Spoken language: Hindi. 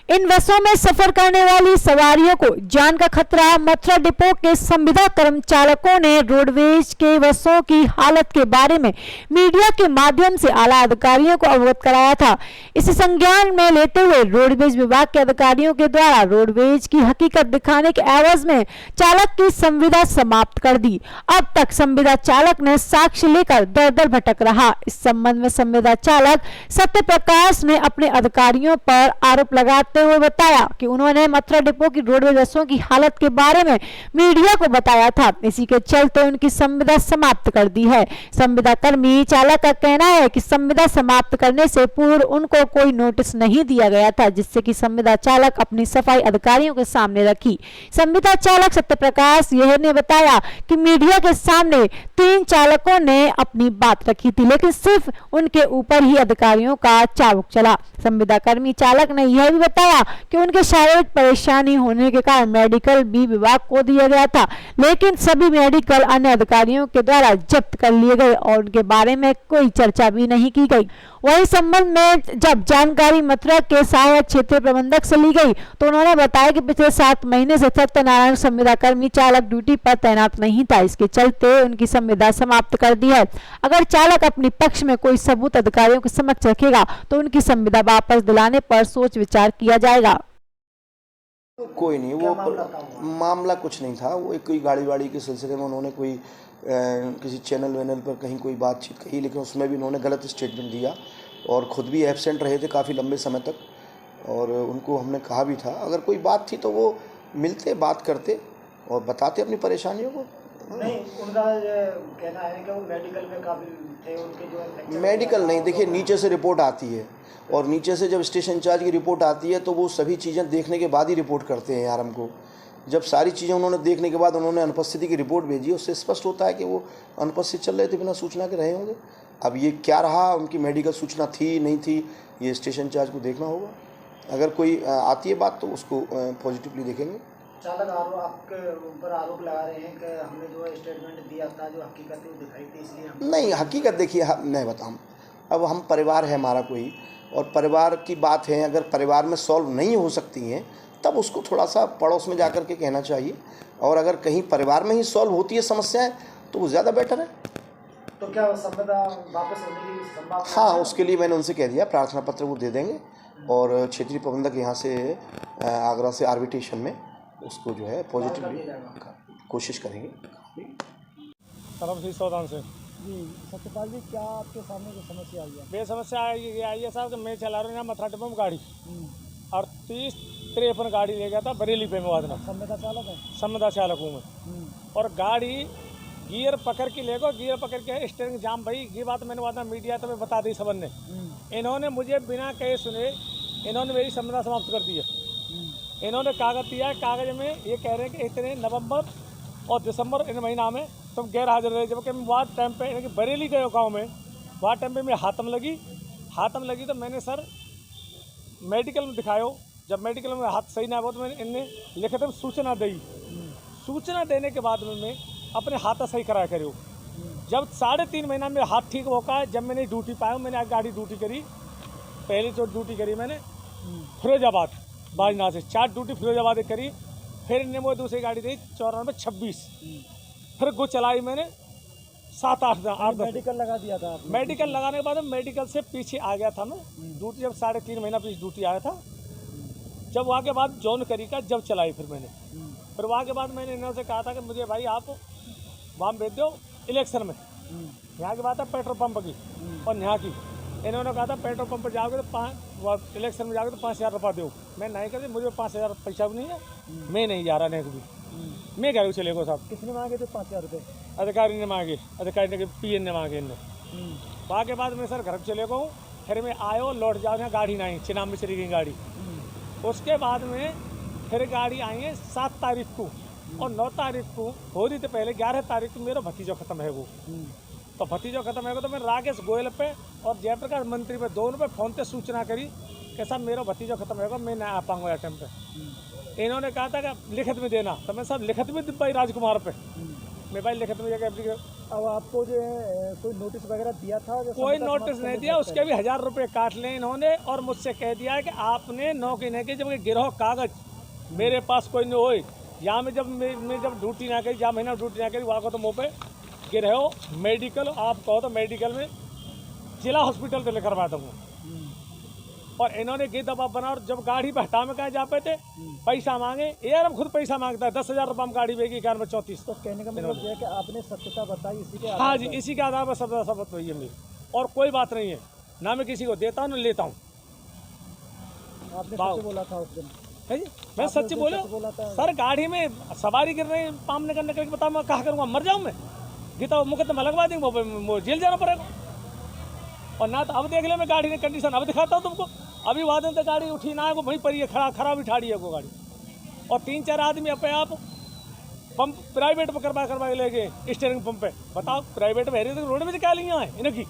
इन बसों में सफर करने वाली सवारियों को जान का खतरा। मथुरा डिपो के संविदा कर्मचारियों ने रोडवेज के बसों की हालत के बारे में मीडिया के माध्यम से आला अधिकारियों को अवगत कराया था। इसे संज्ञान में लेते हुए रोडवेज विभाग के अधिकारियों के द्वारा रोडवेज की हकीकत दिखाने के एवज में चालक की संविदा समाप्त कर दी। अब तक संविदा चालक ने साक्ष्य लेकर दर दर भटक रहा। इस संबंध में संविदा चालक सत्य प्रकाश ने अपने अधिकारियों पर आरोप लगाते हुए बताया कि उन्होंने मथुरा डिपो की रोडवेज बसों की हालत के बारे में मीडिया को बताया था। इसी के चलते उनकी संविदा समाप्त कर दी है। संविदा कर्मी चालक का कहना है कि संविदा समाप्त करने से पूर्व उनको कोई नोटिस नहीं दिया गया था, जिससे कि संविदा चालक अपनी सफाई अधिकारियों के सामने रखी। संविदा चालक सत्य प्रकाश यह ने बताया कि मीडिया के सामने 3 चालकों ने अपनी बात रखी थी, लेकिन सिर्फ उनके ऊपर ही अधिकारियों का चाबुक चला। संविदा कर्मी चालक ने यह भी बताया कि उनके शारीरिक परेशानी होने के कारण मेडिकल भी विभाग को दिया गया था, लेकिन सभी मेडिकल अन्य अधिकारियों के द्वारा जब्त कर लिए गए और उनके बारे में कोई चर्चा भी नहीं की गई। वही संबंध में जब जानकारी मथुरा के सहायक क्षेत्रीय प्रबंधक से ली गई तो उन्होंने बताया कि पिछले 7 महीने से सत्यनारायण संविदा कर्मी चालक ड्यूटी पर तैनात नहीं था, इसके चलते उनकी संविदा समाप्त कर दी है। अगर चालक अपने पक्ष में कोई सबूत अधिकारियों के समक्ष रखेगा तो उनकी संविदा वापस दिलाने पर सोच विचार किया जाएगा। कोई नहीं, वो मामला कुछ नहीं था। वो एक कोई गाड़ी वाड़ी के सिलसिले में उन्होंने कोई किसी चैनल वैनल पर कहीं कोई बातचीत कही, लेकिन उसमें भी उन्होंने गलत स्टेटमेंट दिया और ख़ुद भी एब्सेंट रहे थे काफ़ी लंबे समय तक। और उनको हमने कहा भी था अगर कोई बात थी तो वो मिलते, बात करते और बताते अपनी परेशानियों को। नहीं, उनका कहना है कि वो मेडिकल में काफ़ी थे, उनके जो मेडिकल नहीं, देखिए नीचे से रिपोर्ट आती है और नीचे से जब स्टेशन इंचार्ज की रिपोर्ट आती है तो वो सभी चीज़ें देखने के बाद ही रिपोर्ट करते हैं यार हमको। जब सारी चीज़ें उन्होंने देखने के बाद उन्होंने अनुपस्थिति की रिपोर्ट भेजी, उससे स्पष्ट होता है कि वो अनुपस्थित चल रहे थे, बिना सूचना के रहे होंगे। अब ये क्या रहा, उनकी मेडिकल सूचना थी नहीं थी, ये स्टेशन इंचार्ज को देखना होगा। अगर कोई आती है बात तो उसको पॉजिटिवली देखेंगे। चालक आपके ऊपर आरोप लगा रहे हैं कि हमने जो स्टेटमेंट दिया था जो हकीकत वो दिखाई थी, इसलिए नहीं, हकीकत देखिए नहीं बताऊँ। अब हम परिवार है हमारा कोई, और परिवार की बात है, अगर परिवार में सॉल्व नहीं हो सकती हैं तब उसको थोड़ा सा पड़ोस में जाकर के कहना चाहिए, और अगर कहीं परिवार में ही सॉल्व होती है समस्याएं तो वो ज़्यादा बेटर है। तो क्या संविदा वापस होने की संभावना? हाँ, उसके लिए मैंने उनसे कह दिया, प्रार्थना पत्र वो दे देंगे और क्षेत्रीय प्रबंधक यहाँ से आगरा से आर्बिट्रेशन में उसको जो है पॉजिटिवली कोशिश करेंगे। तरफ सौदान से जी सत्यपाल जी, क्या आपके सामने जो समस्या आई है? ये समस्या आई है साहब कि मैं चला रहा हूँ यहाँ मथुरा डिपो में गाड़ी और 30-53 गाड़ी ले गया था बरेली पे में वादना। संविदा चालक है? संविदा चालक हूँ मैं। और गाड़ी गियर पकड़ के ले गो, गियर पकड़ के स्टीयरिंग जाम भाई, ये बात मैंने वादना मीडिया तो मैं बता दी सबन ने। इन्होंने मुझे बिना कहे सुने इन्होंने मेरी संविदा समाप्त कर दी है। इन्होंने कागज दिया है, कागज में ये कह रहे हैं कि इतने नवंबर और दिसंबर इन महीना में तुम गैर हाजिर रहे, जबकि मैं वहाँ टाइम पे यानी कि बरेली गए गाँव में, वहाँ टाइम पे मेरी हाथम लगी तो मैंने सर मेडिकल में दिखायो। जब मेडिकल में हाथ सही ना हो तो मैंने इनने लिखित में सूचना दी। सूचना देने के बाद में मैं अपने हाथ सही कराया करो। जब 3.5 महीना में हाथ ठीक होगा, जब मैंने ड्यूटी पाया, मैंने आज गाड़ी ड्यूटी करी, पहली तो ड्यूटी करी मैंने फिरोजाबाद बाजना से 4 ड्यूटी फिरोजाबाद करी, फिर इन्हें वो दूसरी गाड़ी दी 94-26, फिर वो चलाई मैंने 7-8 मेडिकल लगा दिया था आपने? मेडिकल लगाने के बाद मेडिकल से पीछे आ गया था मैं ड्यूटी, जब 3.5 महीना पीछे ड्यूटी आया था। जब वहाँ के बाद जॉन करी का जब चलाई फिर मैंने, फिर वहाँ के बाद मैंने इन्होंने कहा था कि मुझे भाई आप वहाँ भेज दो इलेक्शन में। यहाँ की बात है पेट्रोल पंप की और यहाँ की, इन्होंने कहा था पेट्रोल पंप पर जाओगे तो इलेक्शन में जाओगे तो 5,000 रुपये दो। मैं नहीं करती, मुझे 5,000 पैसा भी नहीं है, मैं नहीं जा रहा नहीं कभी। मैं कह रहा हूँ चले गो साहब। किसने मांगे थे 5,000 रुपये? अधिकारी ने मांगे, अधिकारी ने PN ने मांगे इनने। वहाँ के बाद मैं सर घर चले गया हूँ, फिर मैं आयो लौट जाओ, यहाँ गाड़ी नहीं, चिनाब में चली गई गाड़ी। उसके बाद में फिर गाड़ी आई है 7 तारीख को, और 9 तारीख को हो रही थी पहले, 11 तारीख को मेरा भतीजो खत्म है वो। तो भतीजो खत्म है तो मैं राकेश गोयल पे और जयप्रकाश मंत्री पे दोनों पे फ़ोन पे सूचना करी कि साहब मेरा भतीजो खत्म होगा, मैं नहीं आ पाऊँगा टाइम पे। इन्होंने कहा था कि लिखित में देना, तो मैं साहब लिखित में भाई राजकुमार पे मैं भाई लिखित में जाकर अब आपको जो है कोई नोटिस वगैरह दिया था? कोई नोटिस नहीं दिया, उसके भी 1000 रुपये काट लिए इन्होंने और मुझसे कह दिया है कि आपने नौकरी नहीं की जब गिरहो कागज मेरे पास कोई नहीं होई। यहाँ में जब मैं जब ड्यूटी ना करी, जहाँ महीना ड्यूटी ना करी, वहाँ को तो मुँह पे गिरहो मेडिकल, आप कहो तो मेडिकल में जिला हॉस्पिटल तो लेकर करवा दूँगा। और इन्होंने ये दबाव बना और जब गाड़ी पे हटा में कहाँ जा पे थे पैसा मांगे, यार हम खुद पैसा मांगता है 10,000 रुपये हम गाड़ी बेगी 34। तो कहने का मतलब ये है कि आपने सत्यता बताई इसी के हाँ जी, इसी के आधार पर सब सबूत हुई है मेरी, और कोई बात नहीं है, ना मैं किसी को देता हूँ ना लेता हूँ। आपने सच बोला था उस दिन? है जी, मैं सच्ची बोला सर। गाड़ी में सवारी कर रहे हैं, पामने करने के बताओ मैं कहा करूँगा, मर जाऊँ मैं? गीता मुकदमा लगवा देंगे, जेल जाना पड़ेगा। और ना तो अब देख ले मैं गाड़ी की कंडीशन अब दिखाता हूँ तुमको। अभी वादन तो गाड़ी उठी ना है, वो वहीं पर ही खराब ही ठाड़ी है वो गाड़ी। और 3-4 आदमी अपने आप पंप प्राइवेट में करवा के ले गए स्टीयरिंग पंप पे। बताओ प्राइवेट में तो रोड में से क्या लिया है इनकी।